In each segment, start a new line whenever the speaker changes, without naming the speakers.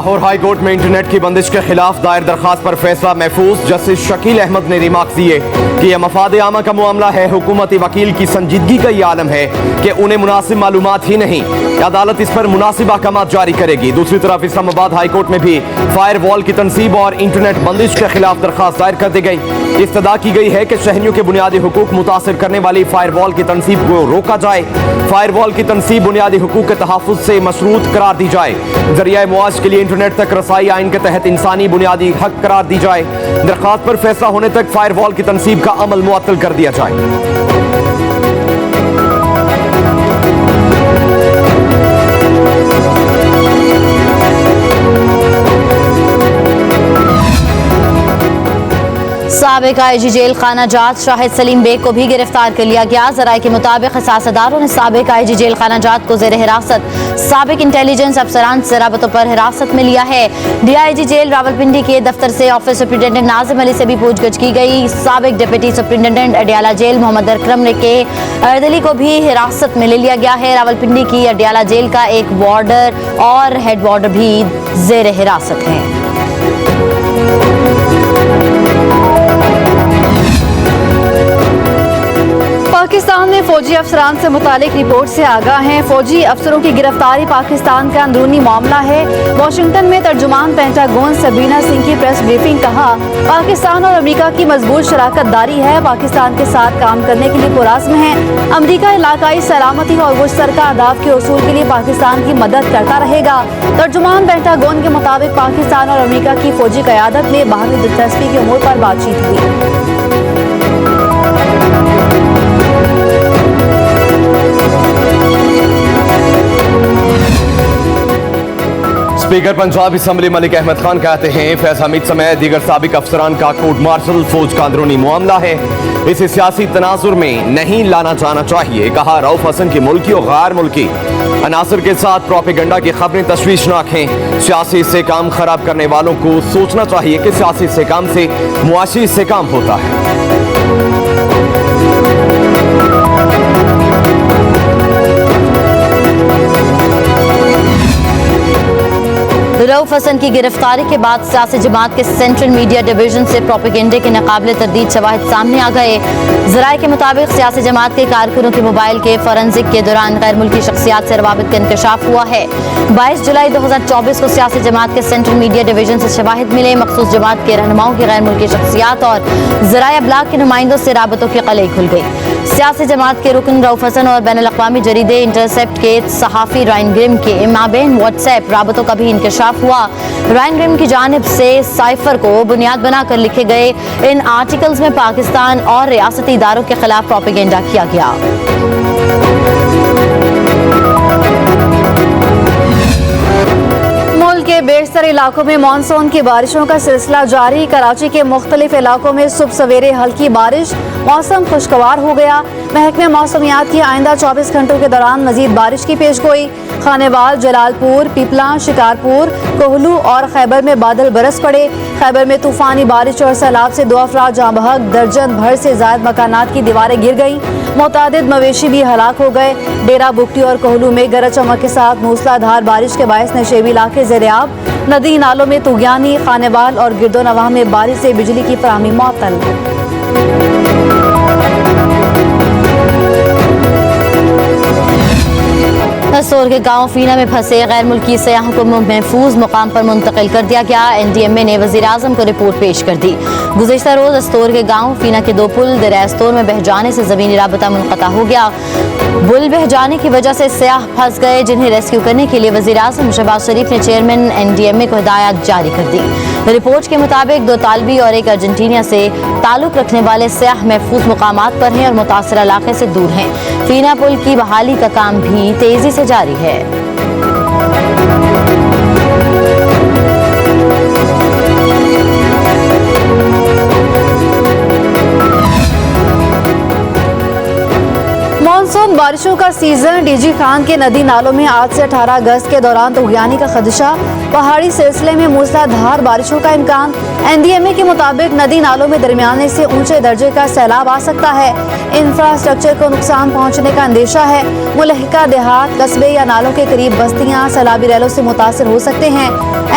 Lahore high court में internet की बंदिश के खिलाफ दायर दरखास्त पर फैसला महफूज। जस्टिस शकील अहमद ने रिमार्क दिए कि यह मफाद आमा का मामला है। हुकूमती वकील की संजीदगी का ये आलम है कि उन्हें मुनासिब मालूमात ही नहीं, अदालत इस पर मुनासिब अहकाम जारी करेगी। दूसरी तरफ इस्लामाबाद हाई कोर्ट में भी फायर वॉल की तनसीब और इंटरनेट बंदिश के खिलाफ दरखास्त दायर कर दी गई। इस्तदा की गई है कि शहरियों के बुनियादी हुकूक मुतासर करने वाली फायर वॉल की तनसीब को रोका जाए। फायर वॉल की तनसीब बुनियादी हुकूक के तहफ़्फ़ुज़ से मशरूत करार दी जाए। जरिया मुआश के लिए इंटरनेट तक रसाई आइन के तहत इंसानी बुनियादी हक करार दी जाए। दरखास्त पर फैसला होने तक फायर वॉल की तनसीब का अमल मुअत्तल कर दिया जाए।
साबिक IG जेल खाना जात शाहिद सलीम बेग को भी गिरफ्तार कर लिया गया। जराये के मुताबिक सियासतदारों ने साबिक IG जेल खाना जात को ज़ेर हिरासत साबिक इंटेलिजेंस अफसरान से रबतों पर हिरासत में लिया है। DIG जेल रावलपिंडी के दफ्तर से ऑफिस सुप्रिंटेंडेंट नाजिम अली से भी पूछगछ की गई। साबिक deputy superintendent Adiala jail Mohammad Akram के अर्दली को भी हिरासत में ले लिया गया है। रावलपिंडी की अडियाला जेल का एक वार्डर और हेड वार्डर भी ज़ेर हिरासत है।
पाकिस्तान में फौजी अफसरान से मुतालिक रिपोर्ट से आगाह हैं। फौजी अफसरों की गिरफ्तारी पाकिस्तान का अंदरूनी मामला है। वाशिंगटन में तर्जुमान पेंटागन सबीना सिंह की प्रेस ब्रीफिंग कहा, पाकिस्तान और अमेरिका की मजबूत शराकत दारी है। पाकिस्तान के साथ काम करने के लिए पुरज़्म है। अमेरिका इलाकाई सलामती और मुश्तरका अहदाफ के उसूल के लिए पाकिस्तान की मदद करता रहेगा। तर्जुमान पेंटागन के मुताबिक पाकिस्तान और अमेरिका की फौजी क़यादत में बाहमी दिलचस्पी के उमूर पर बातचीत हुई।
स्पीकर पंजाब असम्बली मलिक अहमद खान कहते हैं फैज हमीद समेत दीगर साबिक अफसरान का कोर्ट मार्शल फौज का अंदरूनी मामला है, इसे सियासी तनाजुर में नहीं लाना जाना चाहिए। कहा, रऊफ हसन की मुल्की और गैर मुल्की अनासर के साथ प्रोपेगेंडा की खबरें तशवीशनाक हैं। सियासी इस्तेहकाम खराब करने वालों को सोचना चाहिए कि सियासी इस्तेहकाम से मुआशी इस्तेहकाम होता है।
रऊफ हसन की गिरफ्तारी के बाद सियासी जमात के सेंट्रल मीडिया डिवीजन से प्रोपेगेंडे के नाकाबिले तरदीद शवाहिद सामने आ गए। ज़राए के मुताबिक सियासी जमात के कारकुनों के मोबाइल के फॉरेंसिक के दौरान गैर मुल्की शख्सियात से रवाबित का इंकशाफ हुआ है। 22 जुलाई 2024 को सियासी जमात के सेंट्रल मीडिया डिवीजन से शवाहिद मिले। मखसूस जमात के रहनुमाओं की गैर मुल्की शख्सियात और ज़राए अबलाग के नुमाइंदों से राबतों की कलई खुल गई। सियासी जमात के रुकन रऊफ हसन और बैनुल अक़वामी जरीदे इंटरसेप्ट के सहाफ़ी रायन ग्रिम के माबेन व्हाट्सएप राबतों का भी इंकशाफ हुआ। रायन ग्रिम की जानिब से साइफर को बुनियाद बनाकर लिखे गए इन आर्टिकल्स में पाकिस्तान और रियासती इदारों के खिलाफ प्रोपेगेंडा किया गया।
मुल्क के बेशतर इलाकों में मानसून की बारिशों का सिलसिला जारी। कराची के मुख्तलिफ इलाकों में सुबह सवेरे हल्की बारिश, मौसम खुशगवार हो गया। महकमे मौसमियात की आइंदा 24 घंटों के दौरान मजीद बारिश की पेशगोई। खानेवाल, जलालपुर, पीपला, शिकारपुर, कोहलू और खैबर में बादल बरस पड़े। खैबर में तूफानी बारिश और सैलाब से 2 अफराद जाँ बहक, दर्जन भर से ज़ायद मकानात की दीवारें गिर गईं। मुतादिद मवेशी भी हलाक हो गए। डेरा बुगटी और कोहलू में गरज चमक के साथ मूसलाधार बारिश के बायस नशेबी इलाके ज़ेरियाब। नदी नालों में तुगयानी। खानेवाल और गिरदोनवाह में बारिश से बिजली की फराहमी मुअत्तल।
नसोर के गांव फीना में फंसे गैर मुल्की सयाहों को महफूज मुकाम पर मुंतकिल कर दिया गया। NDMA ने वज़ीर आज़म को रिपोर्ट पेश कर दी। गुज़िश्ता रोज़ अस्तोर के गांव फीना के 2 पुल दरिया अस्तोर में बह जाने से ज़मीनी राबता मुनक़ता हो गया। पुल बह जाने की वजह से सयाह फंस गए, जिन्हें रेस्क्यू करने के लिए वज़ीर आज़म शहबाज शरीफ ने चेयरमैन NDMA को हिदायत जारी कर दी। रिपोर्ट के मुताबिक 2 तालबी और 1 अर्जेंटीनिया से ताल्लुक़ रखने वाले सयाह महफूज मुकामात पर हैं और मुतासरा इलाके से दूर हैं। फीना पुल की बहाली का काम भी तेज़ी से जारी है।
मानसून बारिशों का सीजन। डीजी खान के नदी नालों में आज से 18 अगस्त के दौरान तुगयानी का खदशा। पहाड़ी सिलसिले में मूसलाधार बारिशों का इम्कान। NDMA के मुताबिक नदी नालों में दरमियाने से ऊंचे दर्जे का सैलाब आ सकता है। इंफ्रास्ट्रक्चर को नुकसान पहुंचने का अंदेशा है। मुलहिका देहात, कस्बे या नालों के करीब बस्तियां सैलाबी रैलों से मुतासर हो सकते हैं।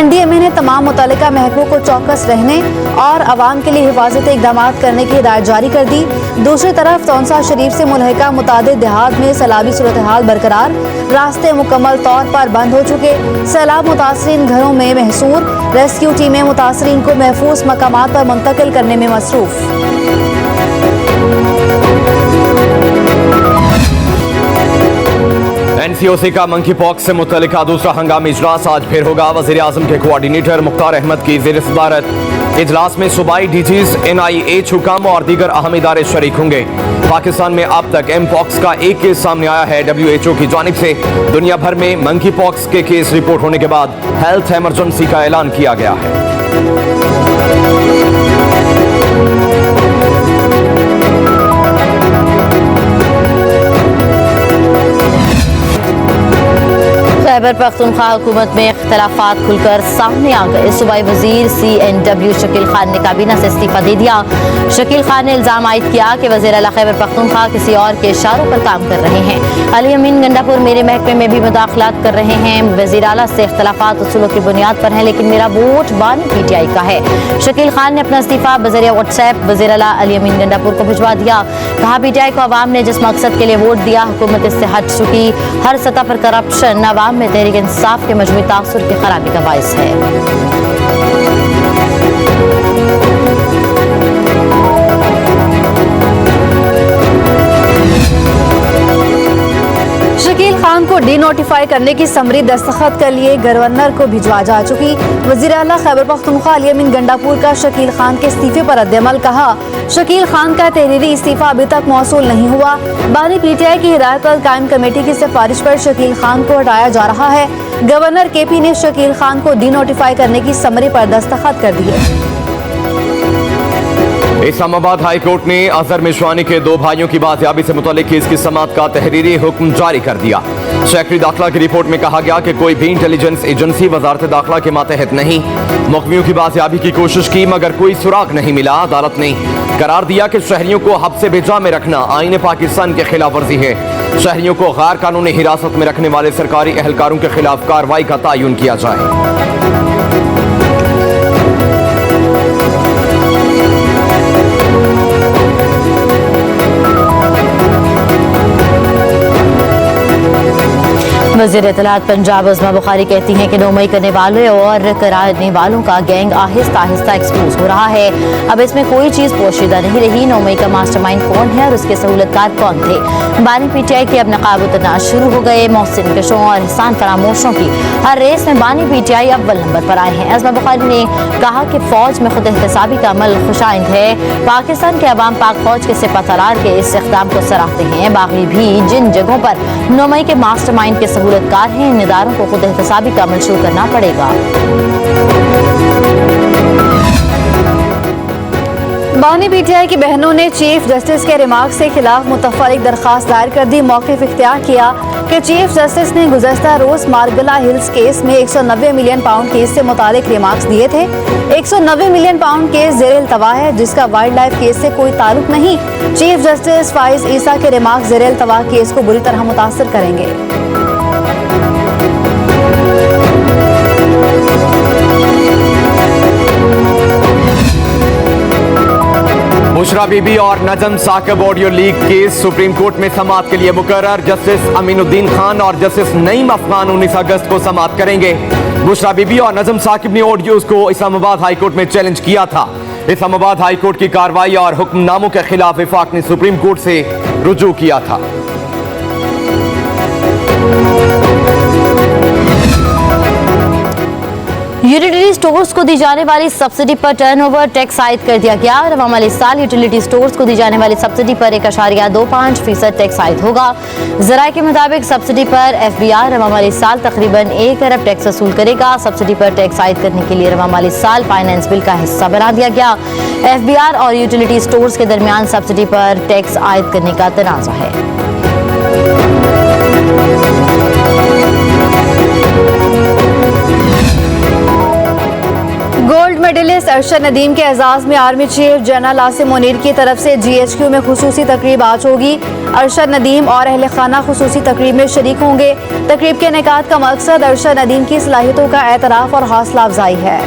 NDMA ने तमाम मुतल्लिका महकमों को चौकस रहने और आवाम के लिए हिफाजती इकदाम करने की हिदायत जारी कर दी। दूसरी तरफ तौंसा शरीफ से मुलहिका मुतादिद देहात में सैलाबी सूरत हाल बरकरार। रास्ते मुकम्मल तौर पर बंद हो चुके। सैलाब मुतासरीन घरों में महसूर। रेस्क्यू टीमें मुतासरीन को महफूज मकामात पर मुंतकिल करने में मसरूफ।
NCOC का मंकी पॉक्स से मुतल्लिका दूसरा हंगामी इजलास आज फिर होगा। वज़ीर आज़म के कोऑर्डिनेटर मुख्तार अहमद की ज़ेर सदारत इजलास में सूबाई DGs, NIH हुकाम और दीगर अहम इदारे शरीक होंगे। पाकिस्तान में अब तक M-Pox का एक केस सामने आया है। WHO की जानिब से दुनिया भर में मंकी पॉक्स के केस रिपोर्ट होने के बाद हेल्थ इमरजेंसी का ऐलान किया गया है।
खैबर पख्तूनख्वा हुकूमत में इख्तलाफात खुलकर सामने आ गए। सूबाई वजीर CNW शकील खान ने काबीना से इस्तीफा दे दिया। शकील खान ने इल्जाम आयद किया कि वज़ीर आला खैबर पख्तूनख्वा किसी और के इशारों पर काम कर रहे हैं। अली अमीन गंडापुर मेरे महकमे में भी मुदाखलात कर रहे हैं। वज़ीर आला से इख्तलाफात उसूलों की बुनियाद पर है, लेकिन मेरा वोट बानी PTI का है। शकील खान ने अपना इस्तीफा बज़रिया व्हाट्सएप वज़ीर आला अली अमीन गंडापुर को भिजवा दिया। कहा PTI को अवाम ने जिस मकसद के लिए वोट दिया हुकूमत इससे हट चुकी। हर सतह पर करप्शन अवाम में तहरीक इंसाफ के मजमूई तासुर की खराबी का बाइस है।
शकील खान को डीनोटिफाई करने की समरी दस्तखत के लिए गवर्नर को भिजवा जा चुकी। वज़ीर आला खैबर पख्तूनख्वा अली अमीन गंडापुर का शकील खान के इस्तीफे पर रद्द-ए-अमल। कहा शकील खान का तहरीरी इस्तीफा अभी तक मौसूल नहीं हुआ। बानी PTI की हिदायत पर कायम कमेटी की सिफारिश पर शकील खान को हटाया जा रहा है। गवर्नर KP ने शकील खान को डीनोटिफाई करने की समरी पर दस्तखत कर दिए।
इस्लामाबाद हाई कोर्ट ने अजहर मिशवानी के 2 भाइयों की बाजियाबी से मुतल्लिक केस की समाअत का तहरीरी हुक्म जारी कर दिया। सेक्रेटरी दाखिला की रिपोर्ट में कहा गया कि कोई भी इंटेलिजेंस एजेंसी वजारत दाखिला के मातहत नहीं। मुकम्मियों की बाजियाबी की कोशिश की मगर कोई सुराग नहीं मिला। अदालत ने करार दिया कि शहरियों को हब्से बेजा में रखना आईन पाकिस्तान के खिलाफ वर्जी है। शहरियों को गैर कानूनी हिरासत में रखने वाले सरकारी एहलकारों के खिलाफ कार्रवाई का तयन किया जाए।
वज़ीर इत्तलात पंजाब उस्मा बुखारी कहती हैं कि 9 मई करने वाले और कराने वालों का गैंग आहिस्ता आहिस्ता एक्सपोज हो रहा है। अब इसमें कोई चीज़ पोशीदा नहीं रही। 9 मई का मास्टरमाइंड कौन है और उसके सहूलतकार कौन थे। बानी PTI के अब नकाब उतरना शुरू हो गए। मोहसिन कशों और एहसान फरामोशों की हर रेस में बानी PTI अव्वल नंबर पर आए हैं। उस्मा बुखारी ने कहा कि फौज में खुद एहतसाबी का अमल खुशाइंद है। पाकिस्तान के अवाम पाक फौज के सिपहसालार के इस इक़दाम को सराहते हैं। बाकी भी जिन जगहों पर 9 मई के मास्टरमाइंड के सहूलतकार हैं, इन इदारों को खुद एहतसाबी का अमल शुरू करना पड़ेगा।
बानी PTI की बहनों ने चीफ जस्टिस के रिमार्क्स के खिलाफ मुतफरिक दरखास्त दायर कर दी। मौक़िफ़ इख्तियार किया कि चीफ जस्टिस ने गुज़श्ता रोज़ मार्गला हिल्स केस में 190 मिलियन पाउंड केस से मुतालिक रिमार्क्स दिए थे। 190 मिलियन पाउंड केस ज़ेर इल्तवा है जिसका वाइल्ड लाइफ केस से कोई ताल्लुक नहीं। चीफ जस्टिस फाइज ईसा के रिमार्क्स ज़ेर इल्तवा केस को बुरी तरह मुतासर करेंगे।
बुशरा बीबी और Najam Saqib audio leak case supreme court में समाअत के लिए मुकर्रर। जस्टिस अमीनुद्दीन खान और जस्टिस नईम अफगान 19 अगस्त को समाअत करेंगे। बुशरा बीबी और नजम साकिब ने ऑडियोज को इस्लामाबाद हाई कोर्ट में चैलेंज किया था। इस्लामाबाद हाई कोर्ट की कार्रवाई और हुक्मनामों के खिलाफ विफाक ने सुप्रीम कोर्ट से रुजू किया था।
यूटिलिटी स्टोर्स को दी जाने वाली सब्सिडी पर टर्नओवर टैक्स आयद कर दिया गया। रवाम वाले साल यूटिलिटी स्टोर्स को दी जाने वाली सब्सिडी पर 1.25% टैक्स आयद होगा। ज़राए के मुताबिक सब्सिडी पर FBR रवाम वाले साल तकरीबन 1 अरब टैक्स वसूल करेगा। सब्सिडी पर टैक्स आयद करने के लिए रवाम वाले साल फाइनेंस बिल का हिस्सा बना दिया गया। FBR और यूटिलिटी स्टोर्स के दरमियान सब्सिडी पर टैक्स आयद करने का तनाज़ा है।
गोल्ड मेडलिस्ट अरशद नदीम के एजाज में army chief general Asim Munir की तरफ से GHQ में खुसूसी तकरीब आज होगी। अरशद नदीम और अहले खाना खुसूसी तकरीब में शरीक होंगे। तकरीब के इनेकाद का मकसद अरशद नदीम की सलाहियतों का एतराफ़ और हौसला अफजाई है।